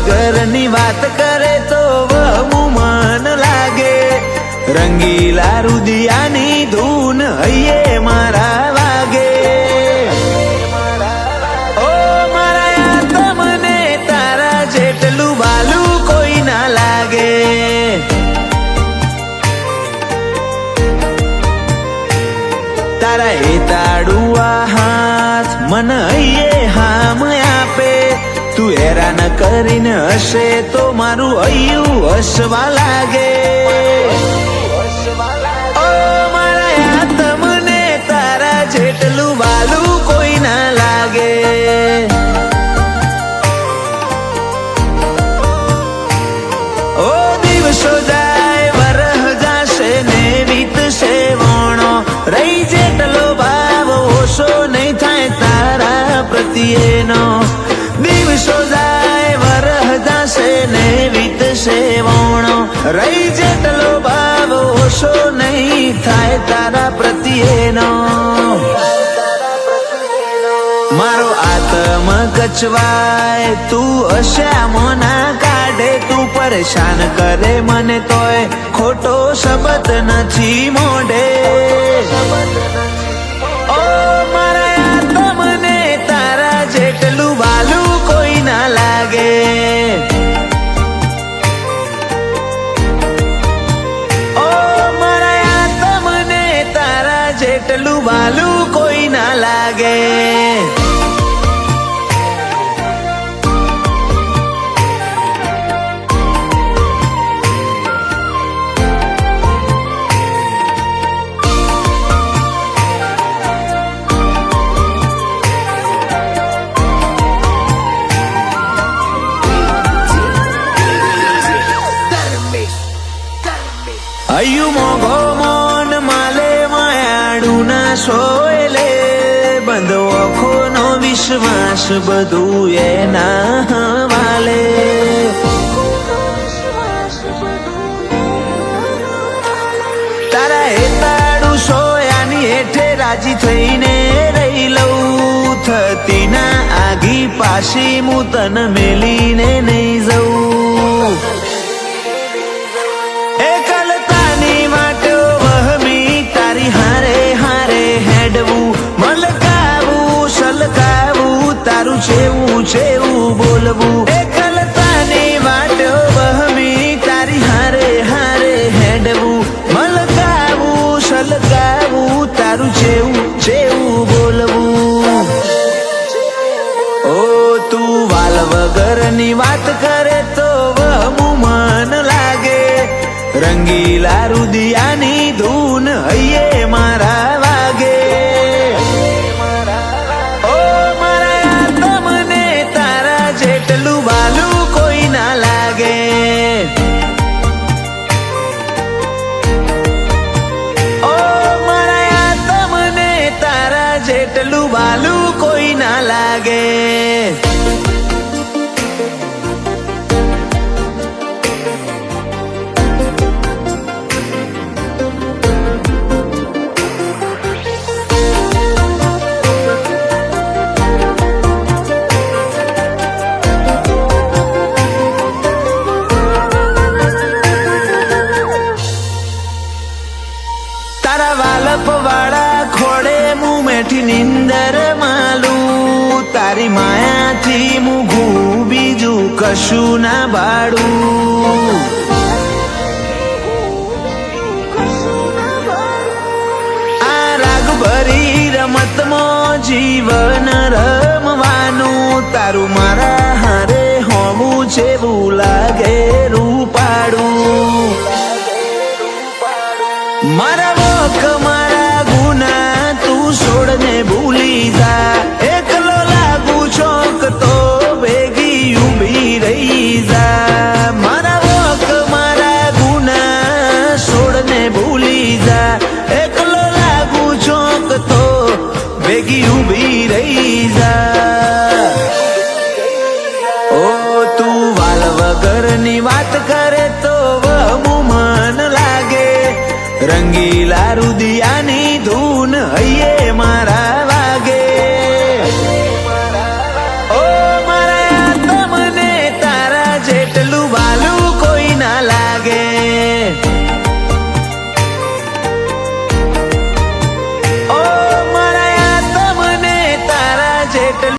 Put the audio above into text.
વગરની વાત કરે તો વહુ મન લાગે. રંગીલા રુદિયાની ધૂન હૈયે મારા વાગે. ઓ મારા તમને તારા જેટલું વાલું કોઈ ના લાગે. તારા એ તાડુઆ હાથ મન હૈયે હામ આપે. તું હેરાન કરીને હશે તો મારું હૈયું હસવા લાગે. ઓ મારા તમને તારા જેટલું વાલું કોઈ ના લાગે. ઓ દિવસો જાય વરહ જાશે ને વીતશે વણો. રહી જેટલો ભાવ ઓછો નહીં થાય તારા પ્રત્યેનો. દિવસો જાય વરહ જાશે ને વીતશે વણો. રહી જેટલો ભાવ ઓછો નહીં થાય તારા પ્રત્યેનો. મારો આત્મ કચવાય તું હશ્યા ના કાઢે. તું પરેશાન કરે મને તોય ખોટો શબ્દ નથી મોઢે. ઓ મારા તમને તારા જેટલું વાલું કોઈ ના લાગે. ઓ મારા તમને તારા જેટલું વાલું કોઈ ના લાગે. હૈયું મોઘો મોન માલે માયાડું ના સોયલે. બંધો આંખોનો વિશ્વાસ બધું એના વાલે. તારા હેતાડું સોયાની હેઠે રાજી થઈને રહી લઉં. થતી ના આગી પાછી હું તન મેલીને નહીં જઉં. હારે હારે હેડવું મલકાવું સલકાવું તારું છેવું છેવું બોલવું. એકલતાની વાટો વહમી તારી હારે હારે હેડવું મલકાવું સલકાવું તારું છેવું છેવું બોલવું. ઓ તું વાલ વગરની વાત કરે તો વહુ મન લાગે. રંગીલા રુદિયાની ધૂન હૈયે મારા વાગે. ઓ મારા તમને તારા જેટલું વાલું કોઈ ના લાગે. ઓ મારા તમને તારા જેટલું વાલું કોઈ ના લાગે. તારા વાલપ વાળા ખોડે મું મેઠી નિંદર માલું. તારી માયાથી મું બીજું કશું ના બાળું. આ રાગ ભરી રમતમાં જીવન રમવાનું. તારું મારા હારે હોવું જેવું લાગે રૂપાડું. મારા વખ મારા ગુના તું છોડને ભૂલી જા. એકલો લાગુ ચોક તો ભેગી ઊભી રહી જા. મારા વખ મારા ગુના છોડને ભૂલી જા. એકલો લાગુ ચોક તો ભેગી ઊભી રહી જા. ઓ તું વાલ વગરની વાત કરે તો વહુ મન લાગે. રંગીલા રુદિયા